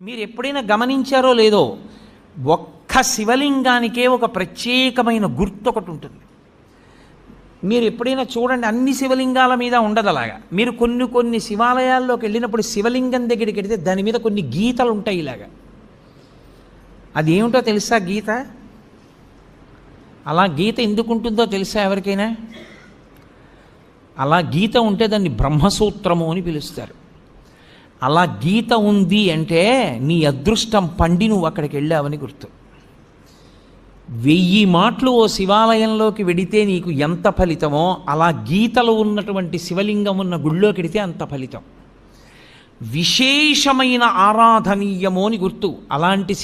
మీరు ఎప్పుడైనా గమనించారో లేదో, ఒక్క శివలింగానికే ఒక ప్రత్యేకమైన గుర్తు ఒకటి ఉంటుంది. మీరు ఎప్పుడైనా చూడండి, అన్ని శివలింగాల మీద ఉండదు అలాగా. మీరు కొన్ని కొన్ని శివాలయాల్లోకి వెళ్ళినప్పుడు శివలింగం దగ్గరికి వెళితే దాని మీద కొన్ని గీతలు ఉంటాయి ఇలాగా. అది ఏమిటో తెలుసా గీత? అలా గీత ఎందుకు ఉంటుందో తెలుసా ఎవరికైనా? అలా గీత ఉంటే దాన్ని బ్రహ్మసూత్రము అని పిలుస్తారు. అలా గీత ఉంది అంటే నీ అదృష్టం పండి నువ్వు అక్కడికి వెళ్ళావని గుర్తు. 1000 మాటలు ఓ శివాలయంలోకి వెడితే నీకు ఎంత ఫలితమో, అలా గీతలు ఉన్నటువంటి శివలింగం ఉన్న గుళ్ళోకి వెడితే అంత ఫలితం. విశేషమైన ఆరాధనీయమో అని గుర్తు. అలాంటి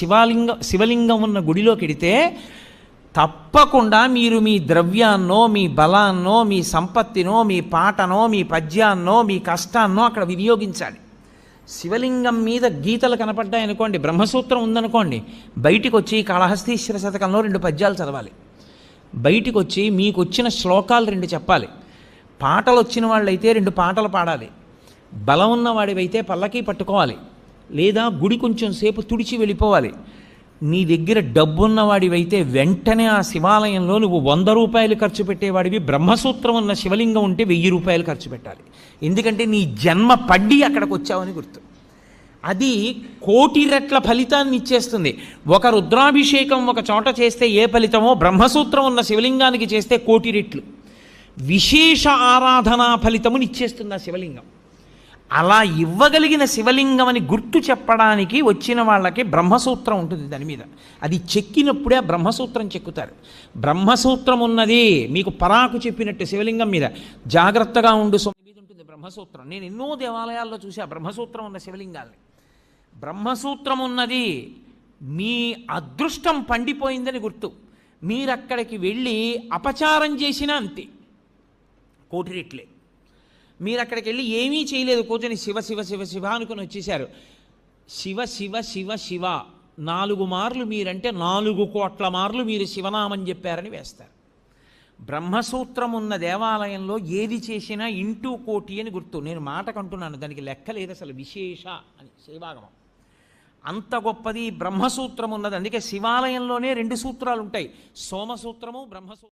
శివలింగం ఉన్న గుడిలోకి వెడితే తప్పకుండా మీరు మీ ద్రవ్యాన్నో, మీ బలాన్నో, మీ సంపత్తినో, మీ పాటనో, మీ పద్యాన్నో, మీ కష్టాన్నో అక్కడ వినియోగించాలి. శివలింగం మీద గీతలు కనపడ్డాయనుకోండి, బ్రహ్మసూత్రం ఉందనుకోండి, బయటికి వచ్చి కాళహస్తీశ్వర శతకంలో 2 పద్యాలు చదవాలి. బయటికి వచ్చి మీకు వచ్చిన శ్లోకాలు 2 చెప్పాలి. పాటలు వచ్చిన వాళ్ళైతే 2 పాటలు పాడాలి. బలం ఉన్నవాడివైతే పల్లకి పట్టుకోవాలి, లేదా గుడి కొంచెం సేపు తుడిచి వెళ్ళిపోవాలి. నీ దగ్గర డబ్బున్నవాడివైతే వెంటనే ఆ శివాలయంలో నువ్వు 100 రూపాయలు ఖర్చు పెట్టేవాడివి, బ్రహ్మసూత్రం ఉన్న శివలింగం ఉంటే 1000 రూపాయలు ఖర్చు పెట్టాలి. ఎందుకంటే నీ జన్మ పడ్డి అక్కడికి వచ్చావని గుర్తు. అది 1,000,000 రెట్ల ఫలితాన్ని ఇచ్చేస్తుంది. ఒక రుద్రాభిషేకం ఒక చోట చేస్తే ఏ ఫలితమో, బ్రహ్మసూత్రం ఉన్న శివలింగానికి చేస్తే 1,000,000 రెట్లు విశేష ఆరాధనా ఫలితముని ఇచ్చేస్తుంది ఆ శివలింగం. అలా ఇవ్వగలిగిన శివలింగం అని గుర్తు చెప్పడానికి వచ్చిన వాళ్ళకి బ్రహ్మసూత్రం ఉంటుంది దాని మీద. అది చెక్కినప్పుడే ఆ బ్రహ్మసూత్రం చెక్కుతారు. బ్రహ్మసూత్రం ఉన్నది మీకు పరాకు చెప్పినట్టు శివలింగం మీద జాగ్రత్తగా ఉండు మీద ఉంటుంది బ్రహ్మసూత్రం. నేను ఎన్నో దేవాలయాల్లో చూసా బ్రహ్మసూత్రం ఉన్న శివలింగాల్ని. బ్రహ్మసూత్రం ఉన్నది మీ అదృష్టం పండిపోయిందని గుర్తు. మీరు అక్కడికి వెళ్ళి అపచారం చేసినా అంతే, 1,000,000 రెట్లే. మీరు అక్కడికి వెళ్ళి ఏమీ చేయలేదు, కూర్చొని శివ శివ శివ శివ అనుకుని వచ్చేసారు. శివ శివ శివ శివ 4 మార్లు మీరంటే 4 కోట్ల మార్లు మీరు శివనామం చెప్పారని వేస్తారు. బ్రహ్మసూత్రం ఉన్న దేవాలయంలో ఏది చేసినా ఇంటూ 1,000,000 అని గుర్తు. నేను మాటకంటున్నాను, దానికి లెక్క లేదు అసలు. విశేష అని శైవాగమం అంత గొప్పది బ్రహ్మసూత్రం ఉన్నది. అందుకే శివాలయంలోనే 2 సూత్రాలు ఉంటాయి, సోమసూత్రము, బ్రహ్మసూత్రం.